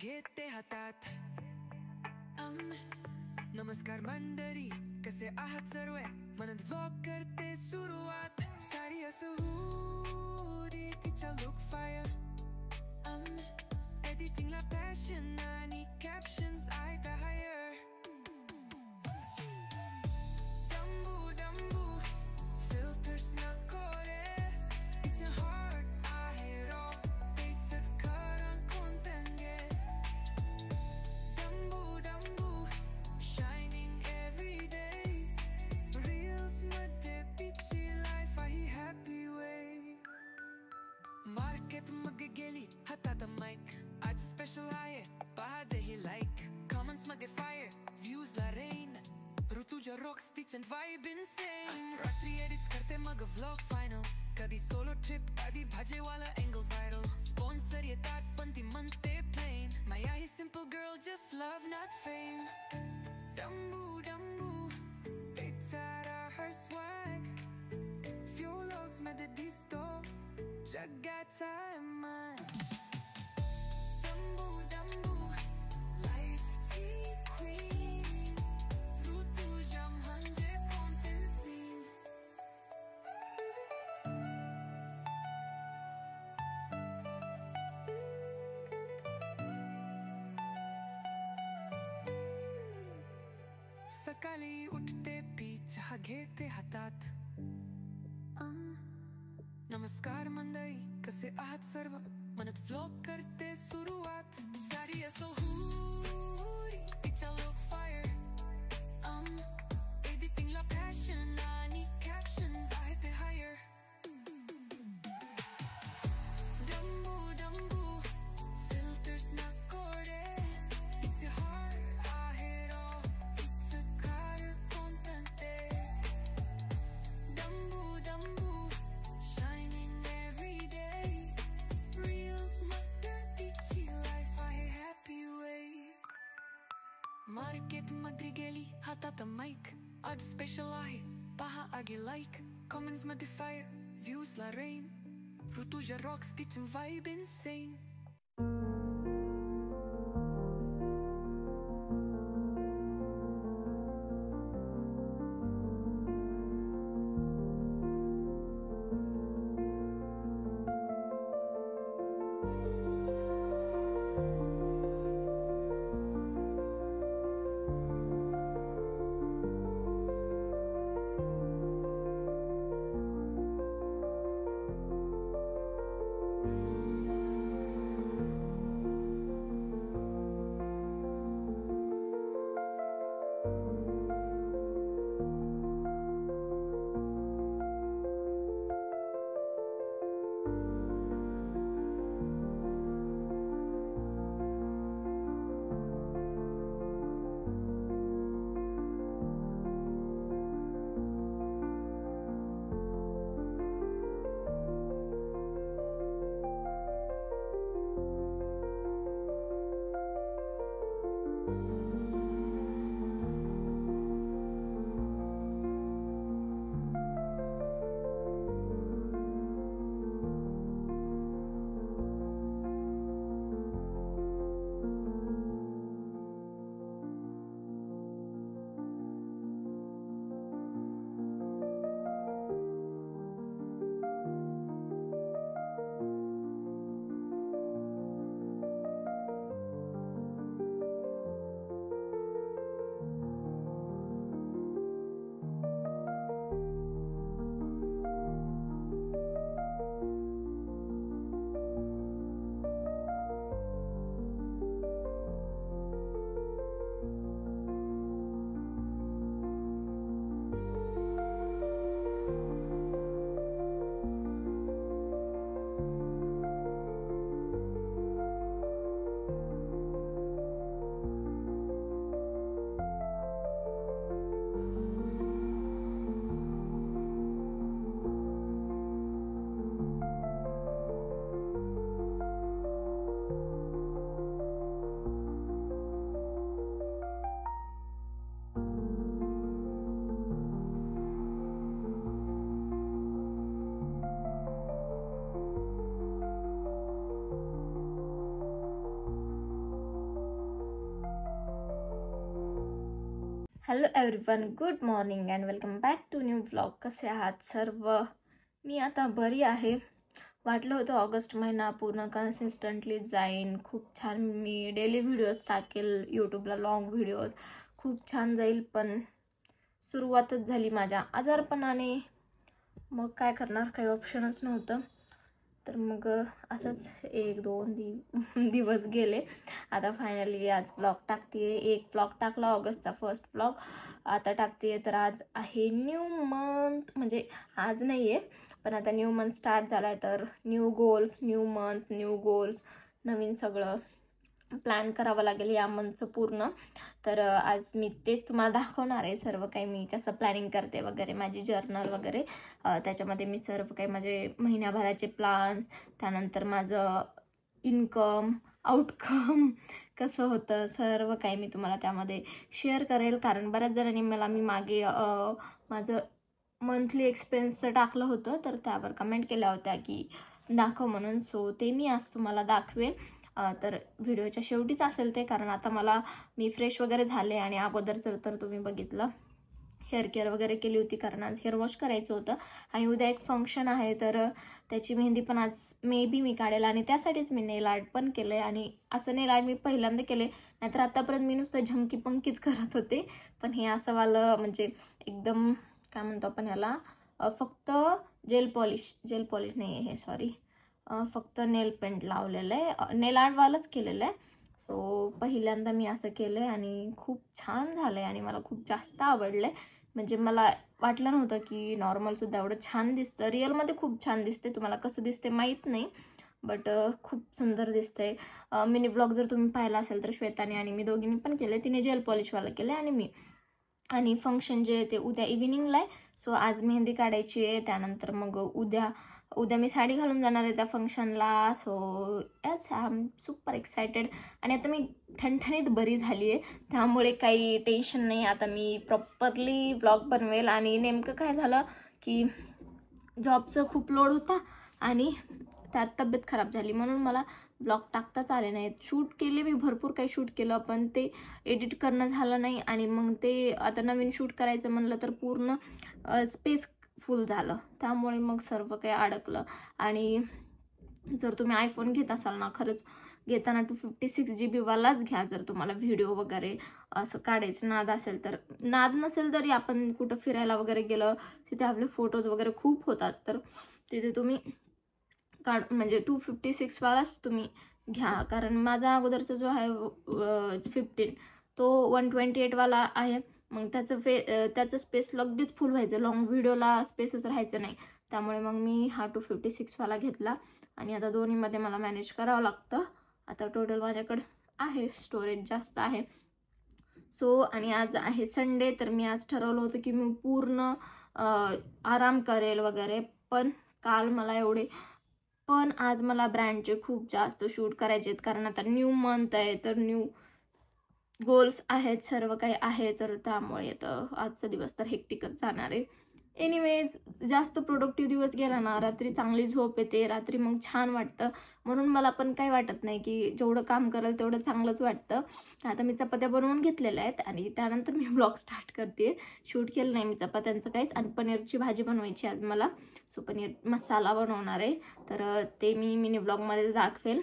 घेते हातात. नमस्कार मंडळी, कसे आहात सर्व? म्हणत व्लॉग करते सुरुवात. साडी असो हुडी, तिचा लुक फायर. एडिटिंगला पॅशन आणि कॅप्शन्स आहेत हायर. डंबू डंबू फिल्टर्स नको रे, तिचं हार्ट आहे रॉ, तिचं खरं content आहे. डंबू डंबू shining every day, reels मध्ये तिची लाईफ आहे happy way. मार्केट मध्ये गेली हातात माईक, आज स्पेशल आहे पहा दे ही लाईक. कमेंट्स मध्ये फायर, व्ह्यूज ला रेन, ऋतुजा रॉक्स तिचं वाइब इनसेन. रात्री एडिट्स करते मग व्लॉग फायनल, कधी सोलो ट्रिप कधी भाजीवाला एंगल्स व्हायरल. स्पॉन्सर येतात पण ती म्हणते प्लेन, माया ही simple girl just love not fame. डंबू डंबू pizza her swag, few vlogs मध्ये दिसतो जगाचा मान. डंबू डंबू लाईफची क्वीन, ऋतुजा म्हणजे content scene. सकाळी उठते पी चहा घेते हातात. नमस्कार मंडळी, कसे आहात सर्व? म्हणत व्लॉग करते सुरुवात. साडी असो हुडी, तिचा लुक फायर. एडिटिंगला पॅशन आणि कॅप्शन्स आहेत हायर. डंबू डंबू फिल्टर्स नको रे, तिचे हार्ट आहे रॉ, तिचं खरं content आहे. डंबू डंबू shining every day, reels मध्ये तिची लाईफ आहे happy way. मार्केट मध्ये गेली हातात माईक, आज स्पेशल आहे पहा आगे लाईक. कमेंट्स मध्ये फायर, व्ह्यूज ला रेन, ऋतुजा रॉक्स तिचं vibe insane. Hello everyone, good morning and welcome back to new vlog. कसे आहात सर्व? मी आता बरी आहे. वाटलं होतं ऑगस्ट महिना पूर्ण कन्सिस्टंटली जाईन, खूप छान मी डेली व्हिडिओज टाकेल यूट्यूबला, लॉंग व्हिडिओज खूप छान जाईल. पण सुरुवातच झाली माझ्या आजारपणाने. मग काय करणार, काही ऑप्शनच नव्हतं. तर मग असंच 1-2 दिवस गेले. आता फायनली आज व्लॉग टाकते. एक व्लॉग टाकला ऑगस्टचा फर्स्ट व्लॉग, आता टाकते. तर आज आहे न्यू मंथ, म्हणजे आज नाही आहे पण आता न्यू मंथ स्टार्ट झाला आहे. तर new goals, new month, new goals, नवीन सगळं प्लॅन करावं लागेल या मंथचं पूर्ण. तर आज मी तेच तुम्हाला दाखवणार आहे, सर्व काही मी कसं प्लॅनिंग करते वगैरे, माझी जर्नल वगैरे. त्याच्यामध्ये मी सर्व काही माझे महिन्याभराचे प्लॅन्स, त्यानंतर माझं इन्कम आउटकम कसं होतं, सर्व काही मी तुम्हाला त्यामध्ये शेअर करेल. कारण बऱ्याच जणांनी मी मागे माझं मंथली एक्सपेन्सचं टाकलं होतं, तर त्यावर कमेंट केल्या होत्या की दाखव म्हणून. सो ते मी आज तुम्हाला दाखवेन. तर व्हिडिओच्या शेवटीच असेल ते, कारण आता मी फ्रेश वगैरे झाले. आणि अगोदरचं तर तुम्ही बघितलं, हेअर केअर वगैरे केली होती, कारण आज हेअर वॉश करायचं होतं. आणि उद्या एक फंक्शन आहे, तर त्याची मेहंदी पण आज मे बी मी काढेल. आणि त्यासाठीच मी नेल आर्ट पण केलं आहे. आणि असं नेल आर्ट मी पहिल्यांदा केले, नाहीतर आतापर्यंत मी नुसतं झमकी पंकीच करत होते. पण हे असं वालं म्हणजे एकदम काय म्हणतो आपण याला, फक्त जेल पॉलिश नाही आहे हे, सॉरी, फक्त नेल पेंट लावलेलं आहे, नेल आर्टवालंच केलेलं आहे. सो पहिल्यांदा मी असं केलं आहे आणि खूप छान झालं आहे आणि मला खूप जास्त आवडलं आहे. म्हणजे मला वाटलं नव्हतं की नॉर्मलसुद्धा एवढं छान दिसतं. रिअलमध्ये खूप छान दिसते, तुम्हाला कसं दिसते माहीत नाही, बट खूप सुंदर दिसतंय. मिनी ब्लॉग जर तुम्ही पाहिला असेल तर श्वेताने आणि मी दोघींनी पण केले. तिने जेल पॉलिशवालं केलं आणि मी. आणि फंक्शन जे आहे ते उद्या इव्हिनिंगला आहे. सो आज मेहंदी काढायची आहे, त्यानंतर मग उद्या मी साडी घालून जाणार आहे त्या फंक्शनला. So yes, I am super excited. आणि आता मी ठणठणीत बरी झाली आहे, त्यामुळे काही टेन्शन नाही. आता मी प्रॉपरली व्लॉग बनवेल. आणि नेमकं काय झालं की जॉबचं खूप लोड होता आणि त्यात तब्येत खराब झाली, म्हणून मला ब्लॉग टाकताच आले नाहीत. शूट केले मी, भरपूर काही शूट केलं, पण ते एडिट करणं झालं नाही. आणि मग ते आता नवीन शूट करायचं म्हणलं तर पूर्ण स्पेस फुल झालं, त्यामुळे मग सर्व काही अडकलं. आणि जर तुम्ही आयफोन घेत असाल ना, खरंच घेताना 256 GB वालाच घ्या. जर तुम्हाला व्हिडिओ वगैरे असं काढायचं नाद असेल तर. नाद नसेल तरी आपण कुठं फिरायला वगैरे गेलं, तिथे आपले फोटोज वगैरे खूप होतात, तर तिथे तुम्ही म्हणजे 256 वालाच तुम्ही घ्या. कारण माझा अगोदरचा जो आहे 15 तो 128 वाला आहे. मग त्याचं स्पेस लगेच फुल व्हायचं, लॉंग व्हिडिओला स्पेसच राहायचं नाही. त्यामुळे मग मी हा 256 वाला घेतला. आणि आता दोन्हीमध्ये मला मॅनेज करावं लागतं. आता टोटल माझ्याकडे आहे स्टोरेज जास्त आहे. सो आणि आज आहे संडे, तर मी आज ठरवलं होतं की मी पूर्ण आराम करेल वगैरे. पण आज मला ब्रँडचे खूप जास्त शूट करायचे आहेत, कारण आता न्यू मंथ आहे, तर न्यू गोल्स आहेत, सर्व काही आहे. तर त्यामुळे तर आजचा दिवस तर हेक्टिकच जाणार आहे. एनिवेज, जास्त प्रोडक्टिव्ह दिवस गेला ना, रात्री चांगली झोप येते, रात्री मग छान वाटतं. म्हणून मला पण काही वाटत नाही की जेवढं काम करेल तेवढं चांगलंच वाटतं. आता मी चपात्या बनवून घेतलेल्या आहेत आणि त्यानंतर मी व्लॉग स्टार्ट करते. शूट केलं नाही मी चपात्यांचं काहीच. आणि पनीरची भाजी बनवायची आज मला. सो पनीर मसाला बनवणार आहे, तर ते मी मिनी ब्लॉगमध्ये दाखवेल.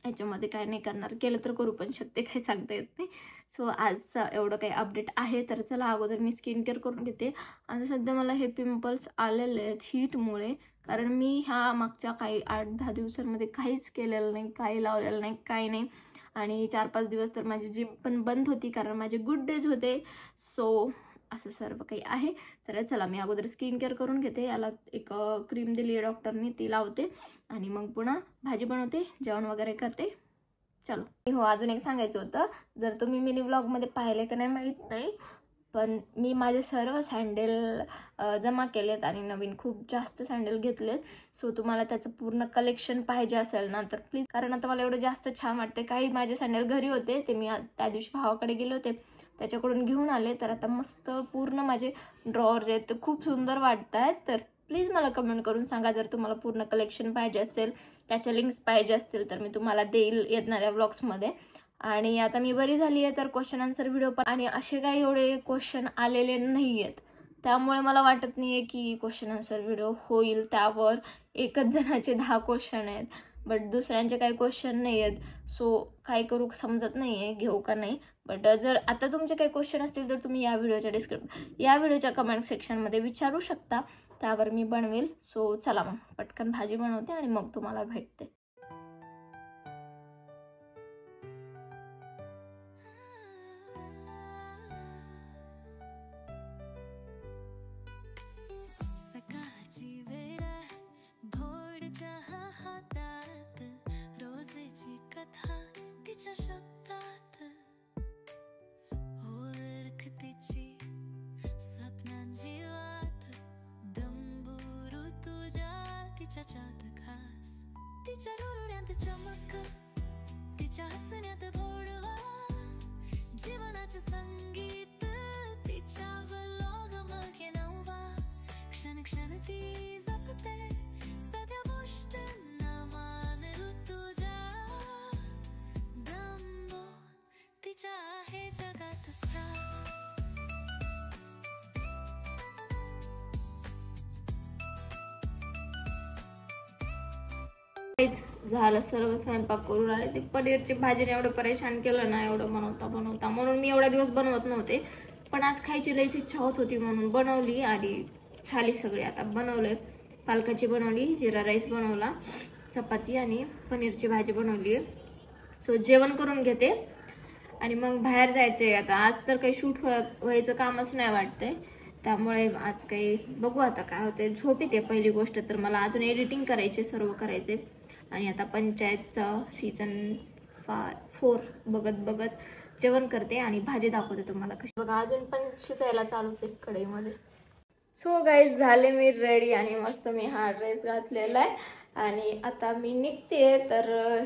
याच्यामध्ये काय नाही करणार, केलं तर करू पण शकते, काही सांगता येत नाही. सो आज एवढं काही अपडेट आहे. तर चला, अगोदर मी स्किन केअर करून घेते. आणि सध्या मला हे पिंपल्स आलेले आहेत हीटमुळे, कारण मी ह्या मागच्या काही 8-10 दिवसांमध्ये काहीच केलेलं नाही, काही लावलेलं नाही, काही नाही. आणि 4-5 दिवस तर माझी जिम पण बंद होती, कारण माझे गुड डेज होते. सो असं सर्व काही आहे. तर चला, मी अगोदर स्किन केअर करून घेते. याला एक क्रीम दिली आहे डॉक्टरनी, ती लावते आणि मग पुन्हा भाजी बनवते, जेवण वगैरे करते. चलो. हो, अजून एक सांगायचं होतं, जर तुम्ही मिनी व्लॉगमध्ये पाहिले का नाही माहीत नाही, पण मी माझे सर्व सँडेल जमा केलेत आणि नवीन खूप जास्त सँडेल घेतलेत. सो तुम्हाला त्याचं पूर्ण कलेक्शन पाहिजे असेल ना, तर प्लीज, कारण आता मला एवढं जास्त छान वाटते. काही माझे सँडेल घरी होते, ते मी त्या दिवशी भावाकडे गेले होते, त्याच्याकडून घेऊन आले. तर आता मस्त पूर्ण माझे ड्रॉवर जे आहेत ते खूप सुंदर वाटत आहेत. तर प्लीज मला कमेंट करून सांगा, जर तुम्हाला पूर्ण कलेक्शन पाहिजे असेल, त्याच्या लिंक्स पाहिजे असतील तर मी तुम्हाला देईल येणाऱ्या व्लॉग्समध्ये. आणि आता मी बरी झाली आहे तर क्वेश्चन आन्सर व्हिडिओ पण, आणि असे काही एवढे क्वेश्चन आलेले नाही आहेत, त्यामुळे मला वाटत नाहीये की क्वेश्चन आन्सर व्हिडिओ होईल. त्यावर एकच जणाचे 10 क्वेश्चन आहेत, बट दुसऱ्यांचे काही क्वेश्चन नाही आहेत. सो काय करू समजत नाहीये, घेऊ का नाही. बट जर आता तुमचे काही क्वेश्चन असतील तर तुम्ही या व्हिडिओच्या कमेंट सेक्शनमध्ये विचारू शकता, त्यावर मी बनवेल. सो चला मग पटकन भाजी बनवते आणि मग तुम्हाला भेटते. सकाळची वेळ भोर चहा हातात, रोजची कथा तिच्या शब्दात, ओळखतीची स्वप्नांची वाट, दंबुरू तुझ्या तिच्याच्यात खास, तिच्या डोळ्यात चमक, तिच्या हसण्यात भोडवा, जीवनाचे संगीत तिच्या व्लॉग मध्ये नवा, क्षण क्षण ती जपते सगळ्या गोष्टींना मान ऋतुजा, दंबो तिच्या आहे जगात स्थान. झालं सर्व स्वयंपाक करून आले. ते पनीरची भाजीने एवढं परेशान केलं ना, एवढं बनवता म्हणून मी एवढा दिवस बनवत नव्हते, पण आज खायची लईच इच्छा होत होती म्हणून बनवली आणि झाली सगळी. आता बनवलंय, पालकाची बनवली, जिरा राईस बनवला, चपाती आणि पनीरची भाजी बनवली. सो जेवण करून घेते आणि मग बाहेर जायचंय. आता आज तर काही शूट व्हायचं कामच नाही वाटतंय, त्यामुळे आज काही बघू आता काय होतंय. झोप येते पहिली गोष्ट तर मला, अजून एडिटिंग करायचे, सर्व करायचे. आणि आता पंचायतचं सीझन 4 बघत जेवण करते आणि भाजी दाखवते तुम्हाला कशी. बघा अजून पण शिजायला चालूच आहे कढईमध्ये. सो गाईज झाले मी रेडी आणि मस्त मी हा ड्रेस घातलेला आहे आणि आता मी निघते. तर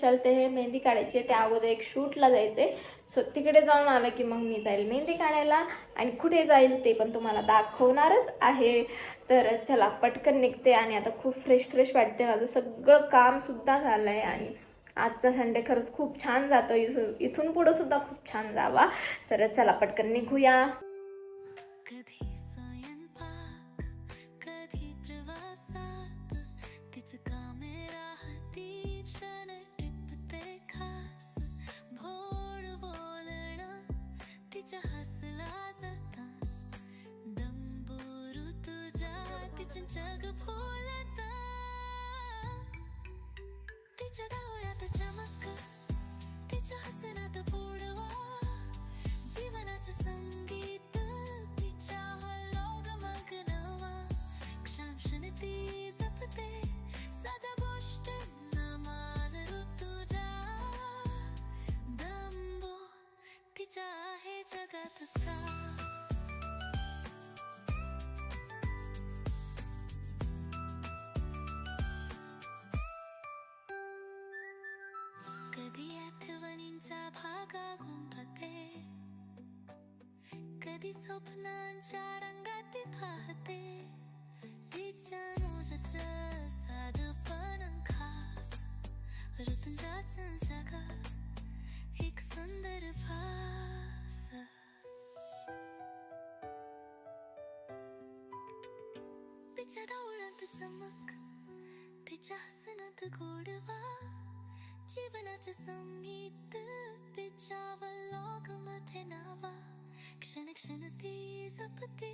चलते हे मेहंदी काढायची, त्या अगोदर एक शूटला जायचंय. सो तिकडे जाऊन आलं की मग मी जाईल मेहंदी काढायला, आणि कुठे जाईल ते पण तुम्हाला दाखवणारच आहे. तर चला पटकन निघते. आणि आता खूप फ्रेश वाटते, माझं सगळं काम सुद्धा झालंय आणि आजचा संडे खरंच खूप छान जातो. इथून पुढे सुद्धा खूप छान जावा. तर चला पटकन निघूया. कधी स्वयंपाक, कधी प्रवासात, तिचं कॅमेरा हाती क्षण टिपते खास, भोळ बोलणं तिच्या हसला जाता, दंबुरू तुझ्या तिचं जग भोलता, तिच्या डोळ्यात चमक, तिच्या हसण्यात भोडवा, जीवनाचं संगीत तिच्या व्लॉग मध्ये नवा, क्षण क्षण ती जपते सदा गोष्टींना मान ऋतुजा, दंबो तिच्या आहे जगात स्थान. कधी आठवणींचा भागा गुंफते, कधी स्वप्नांच्या रंगात पाहते, तिच्या नोजचं साधपण खास, ऋतूंच्याच जगात एक सुंदर भास. तिच्या डोळ्यात चमक, तिच्या हसण्यात गोडवा, जीवनाचं संगीत तिच्या व्लॉग मध्ये नावा, क्षण क्षण ती जपते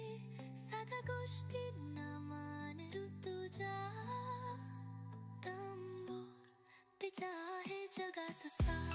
साध्या गोष्टींना मान ऋतुजा, दंबो तिच्या आहे जगात स्थान.